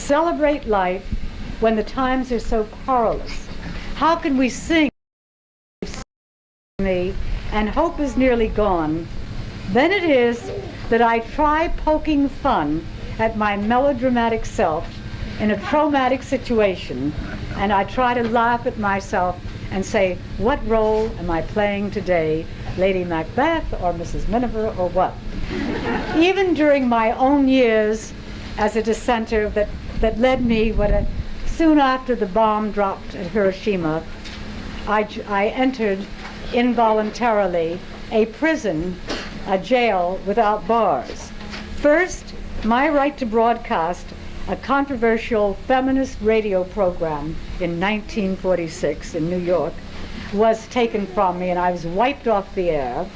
celebrate life when the times are so perilous? How can we sing me and hope is nearly gone? Then it is that I try poking fun at my melodramatic self in a traumatic situation, and I try to laugh at myself and say, what role am I playing today? Lady Macbeth or Mrs. Miniver or what? Even during my own years as a dissenter that led me, soon after the bomb dropped at Hiroshima, I entered involuntarily a prison, a jail without bars. First, my right to broadcast a controversial feminist radio program in 1946 in New York was taken from me, and I was wiped off the air.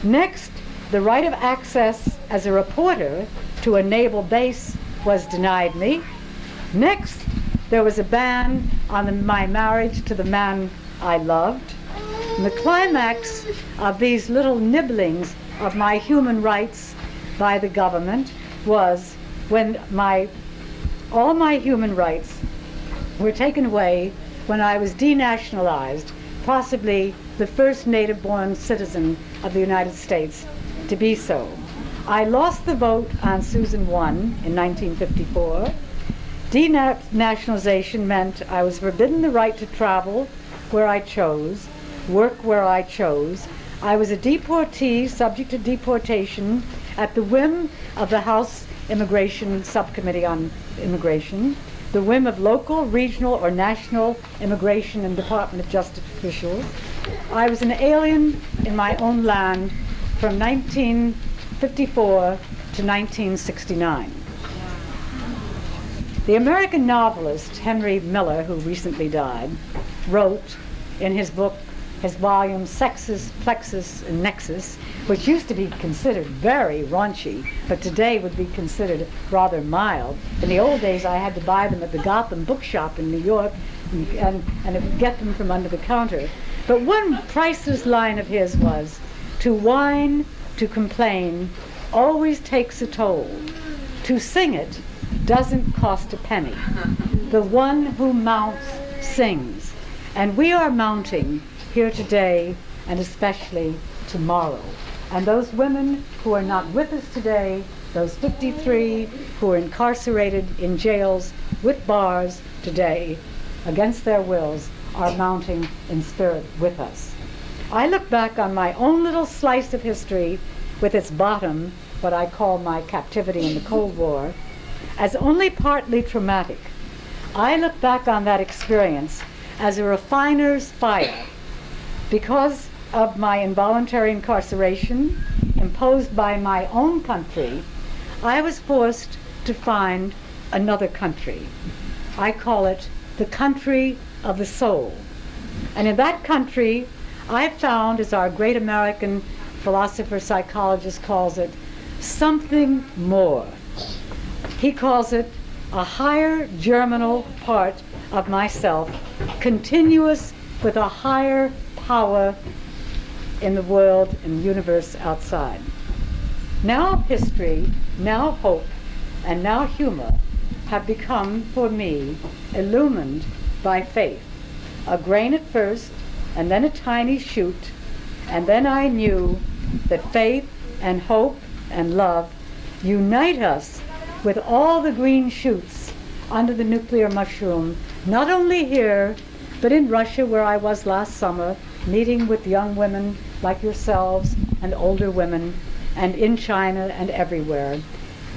Next, the right of access as a reporter to a naval base was denied me. Next, there was a ban on my marriage to the man I loved. And the climax of these little nibblings of my human rights by the government was when all my human rights were taken away when I was denationalized, possibly the first native-born citizen of the United States to be so. I lost the vote on Susan 1 in 1954. Denationalization meant I was forbidden the right to travel where I chose, work where I chose. I was a deportee subject to deportation at the whim of the House Immigration Subcommittee on Immigration, the whim of local, regional, or national immigration and Department of Justice officials. I was an alien in my own land from 1954 to 1969. The American novelist Henry Miller, who recently died, wrote in his book, his volume Sexus, Plexus, and Nexus, which used to be considered very raunchy, but today would be considered rather mild. In the old days, I had to buy them at the Gotham bookshop in New York and get them from under the counter. But one priceless line of his was, "To whine, to complain, always takes a toll. To sing it doesn't cost a penny. The one who mounts sings." And we are mounting here today and especially tomorrow. And those women who are not with us today, those 53 who are incarcerated in jails with bars today against their wills, are mounting in spirit with us. I look back on my own little slice of history with its bottom, what I call my captivity in the Cold War, as only partly traumatic. I look back on that experience as a refiner's fire. Because of my involuntary incarceration imposed by my own country, I was forced to find another country. I call it the country of the soul. And in that country, I found, as our great American philosopher, psychologist calls it, something more. He calls it a higher germinal part of myself, continuous with a higher power in the world and universe outside. Now history, now hope, and now humor have become, for me, illumined by faith. A grain at first, and then a tiny shoot, and then I knew that faith and hope and love unite us with all the green shoots under the nuclear mushroom, not only here, but in Russia, where I was last summer, meeting with young women like yourselves and older women, and in China and everywhere,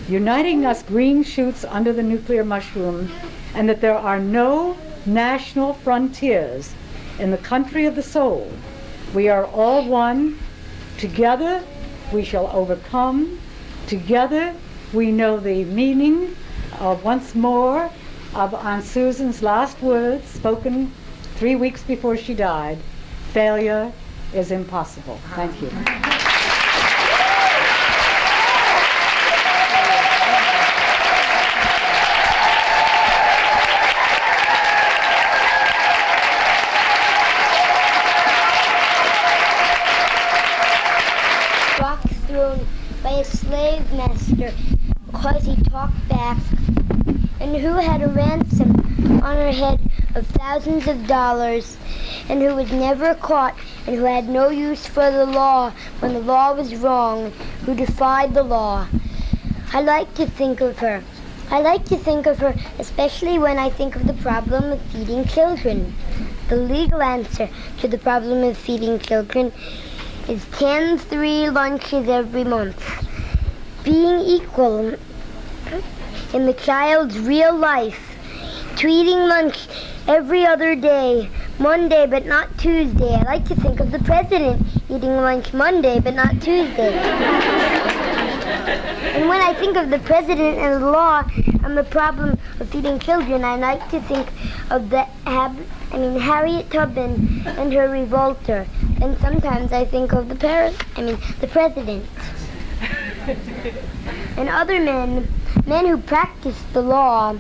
uniting us green shoots under the nuclear mushroom, and that there are no national frontiers in the country of the soul. We are all one. Together we shall overcome. Together we know the meaning of, once more, of Aunt Susan's last words spoken 3 weeks before she died: failure is impossible. Thank you. Walked through by a slave master because he talked back, and woman who had a ransom on her head of thousands of dollars, and who was never caught, and who had no use for the law when the law was wrong, who defied the law. I like to think of her. I like to think of her especially when I think of the problem of feeding children. The legal answer to the problem of feeding children is 10 lunches every month. Being equal in the child's real life, to eating lunch every other day, Monday but not Tuesday. I like to think of the president eating lunch Monday but not Tuesday. And when I think of the president and the law and the problem of feeding children, I like to think of Harriet Tubman and her revolter. And sometimes I think of the president. And other men who practice the law,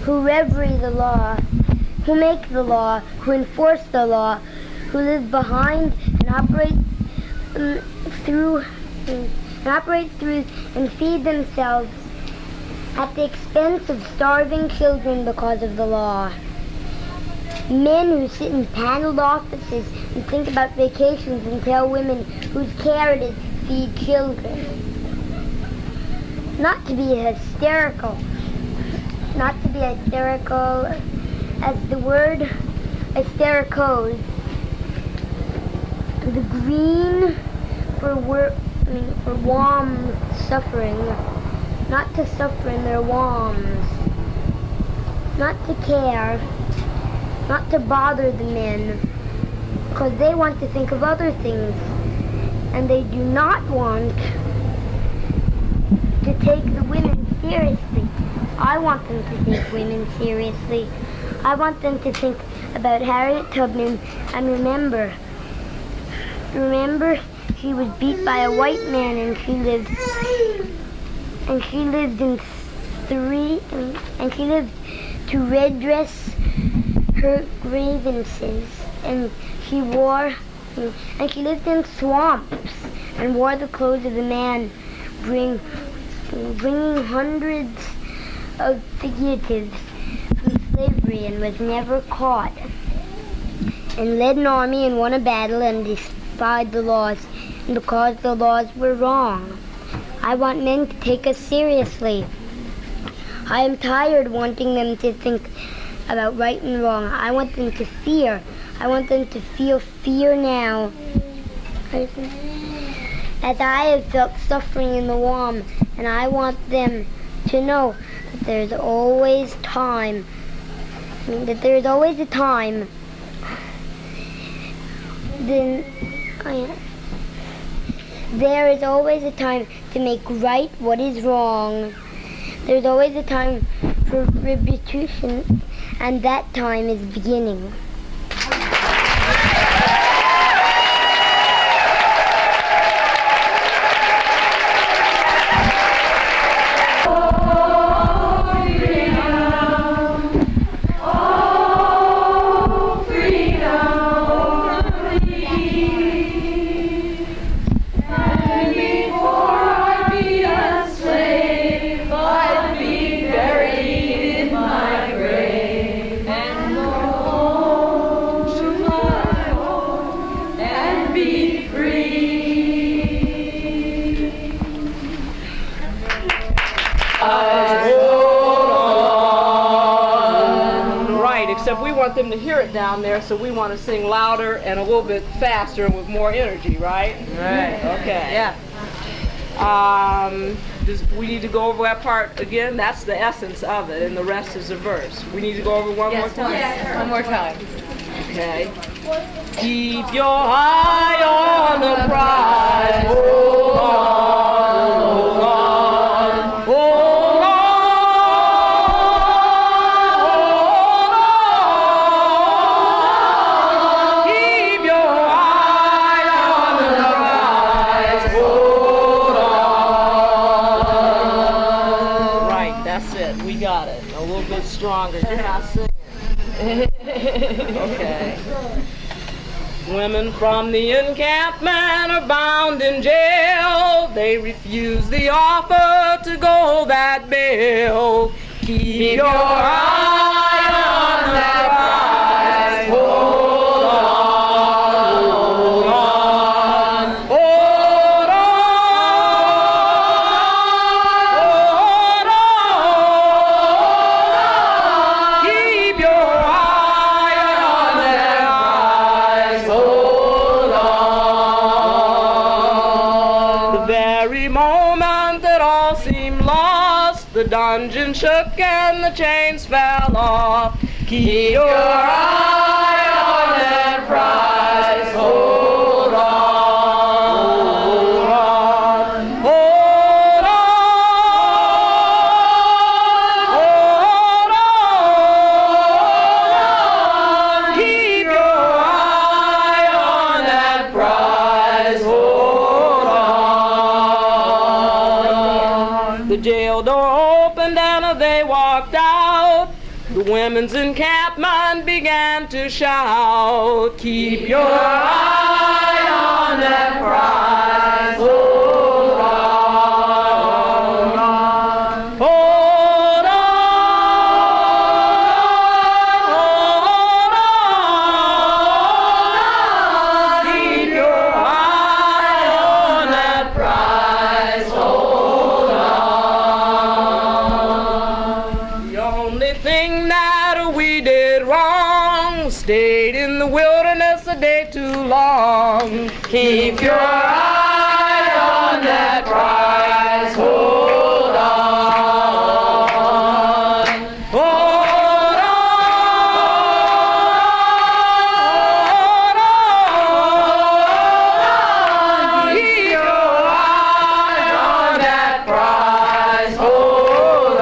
who reverie the law, who make the law, who enforce the law, who live behind and operate through and feed themselves at the expense of starving children because of the law. Men who sit in paneled offices and think about vacations and tell women whose care it is to feed children. Not to be hysterical as the word hystericos, the green for WOM suffering, not to suffer in their WOMs, not to care, not to bother the men, because they want to think of other things, and they do not want to take the women seriously. I want them to take women seriously. I want them to think about Harriet Tubman and remember, she was beat by a white man, and she lived to redress her grievances, and she lived in swamps and wore the clothes of a man, bringing hundreds of fugitives from slavery, and was never caught, and led an army and won a battle and defied the laws, and because the laws were wrong. I want men to take us seriously. I am tired wanting them to think about right and wrong. I want them to fear. I want them to feel fear now, as I have felt suffering in the WOM, and I want them to know that there's always time. There is always a time to make right what is wrong. There's always a time for retribution, and that time is beginning. Except we want them to hear it down there, so we want to sing louder and a little bit faster and with more energy, right? Right. Okay. Yeah. We need to go over that part again. That's the essence of it, and the rest is a verse. We need to go over one more time. Yes, one more time. Okay. Keep your eye on the prize. Hold on, hold on, hold on. Keep your eye on the prize. Hold on. Right, that's it. We got it. A little bit stronger. You're not singing. Okay. Women from the encampment are bound in jail. They refuse the offer to go that bail. Keep your eye on that prize. Hold on, hold on, hold on, hold on. Keep your eye on that prize. Hold on. The very moment that all seemed lost, the dungeon shook and the chains fell off. Keep your eye on that prize. Hold on, hold on, hold on, hold on. Keep your eye on that prize. Hold on. The jail door opened and they walked out. The women's encampment began to shout. Keep your eye on that prize. Hold on, hold on, hold on. Keep your eye on that prize. Hold on. The only thing that we did wrong, stayed in the wilderness a day too long. Keep your eye on that prize. Hold on, hold on. Keep your eye on that prize. Hold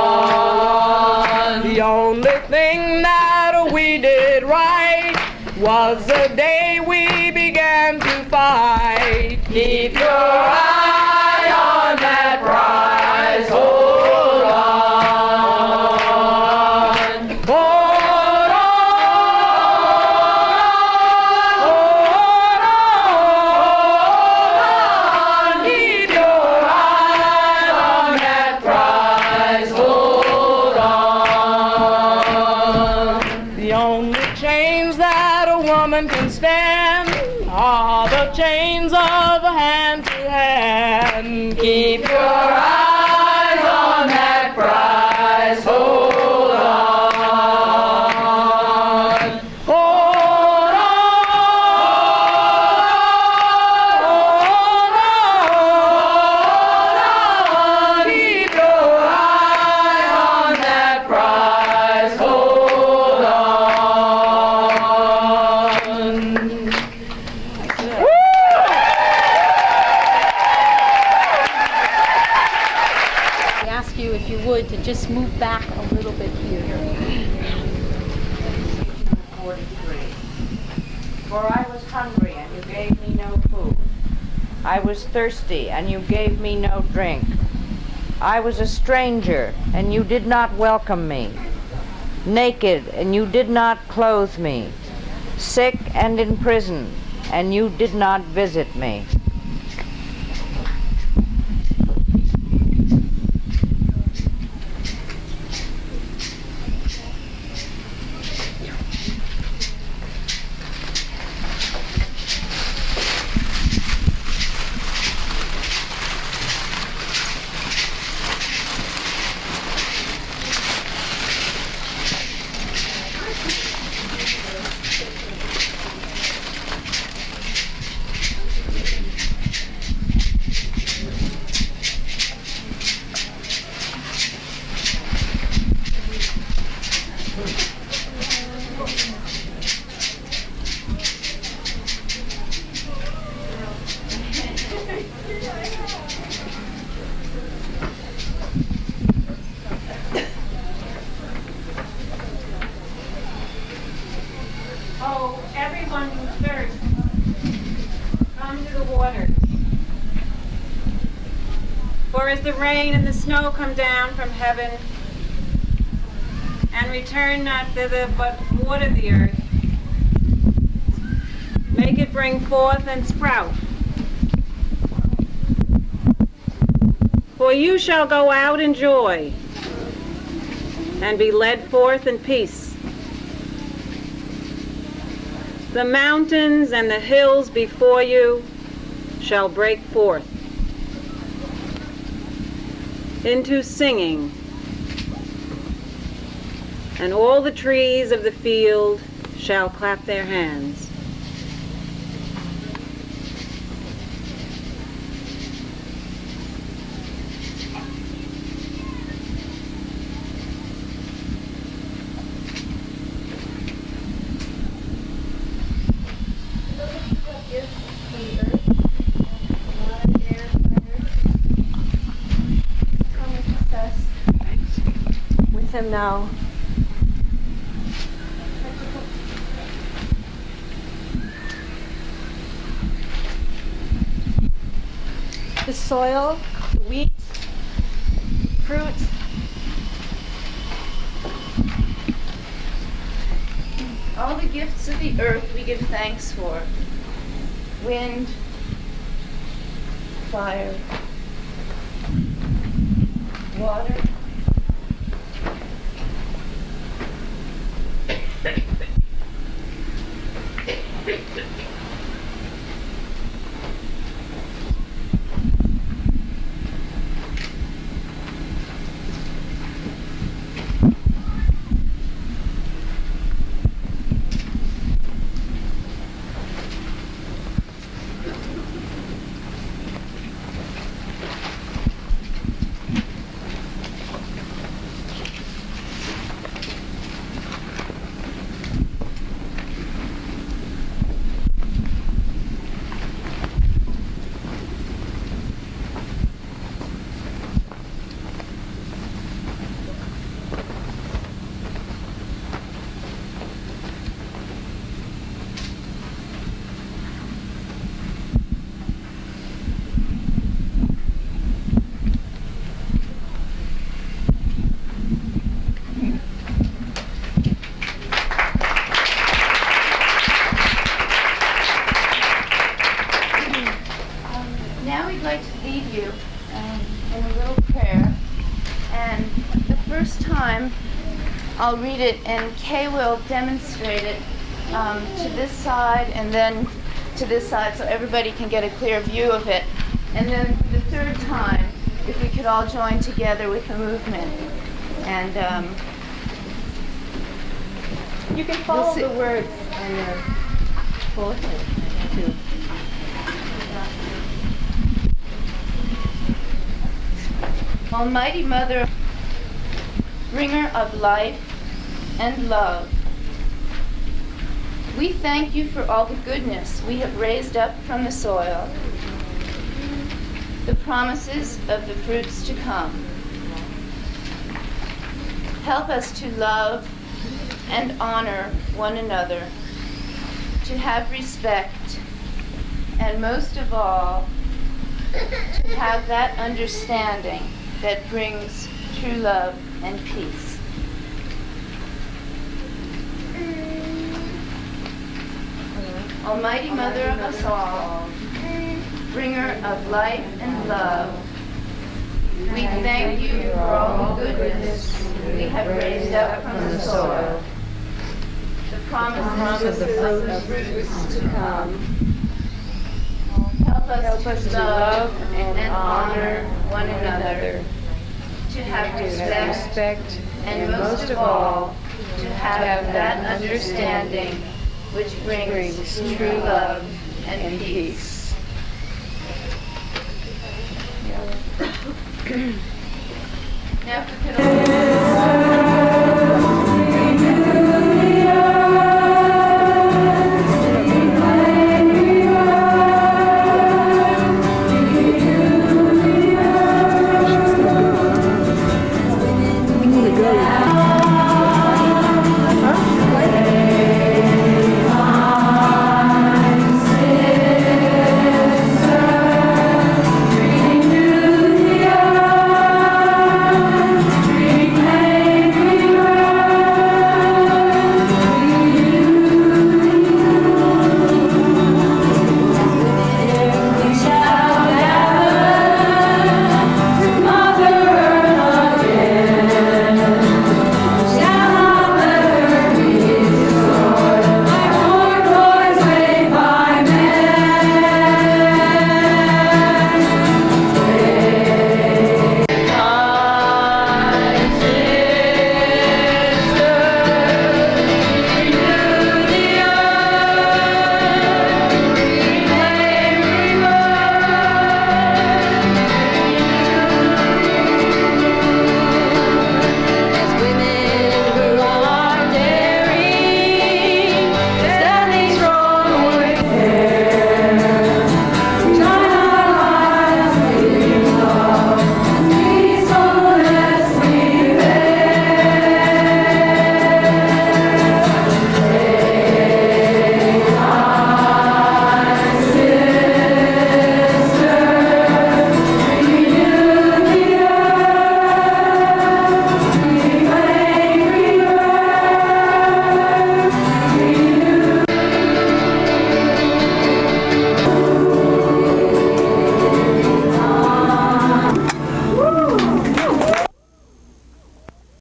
on. The only thing that we did right was the day we began to fight. Keep your eye on that prize. Hold on, hold on, keep your eye on that prize. Hold on. The only chains that a woman can stand are the chains of a hand to hand. Keep your eyes on that prize. Hold on, hold on. Keep your eye on that prize. Hold on. I ask you if you would to just move back a little bit here. 43. For I was hungry, and you gave me no food. I was thirsty, and you gave me no drink. I was a stranger, and you did not welcome me. Naked, and you did not clothe me. Sick and in prison, and you did not visit me. Oh, everyone who thirsts, come to the waters. For as the rain and the snow come down from heaven, and return not thither, but water the earth, make it bring forth and sprout. For you shall go out in joy, and be led forth in peace. The mountains and the hills before you shall break forth into singing, and all the trees of the field shall clap their hands. With him now. The soil, the wheat, fruit, all the gifts of the earth we give thanks for. Wind, fire, water, Now we'd like to lead you in a little prayer, and the first time I'll read it and Kay will demonstrate it to this side and then to this side so everybody can get a clear view of it. And then for the third time, if we could all join together with the movement. And you can follow the words on your bulletin too. Almighty Mother, bringer of life and love, we thank you for all the goodness we have raised up from the soil, the promises of the fruits to come. Help us to love and honor one another, to have respect, and most of all, to have that understanding that brings true love and peace. Almighty Mother of us all, bringer of life and love, we thank you for all the goodness we have raised up from the soil, the promises of the fruits to come. Help us to love and honor one another, to have respect, and most of all, to have that understanding which brings true love and peace. Now, if we could all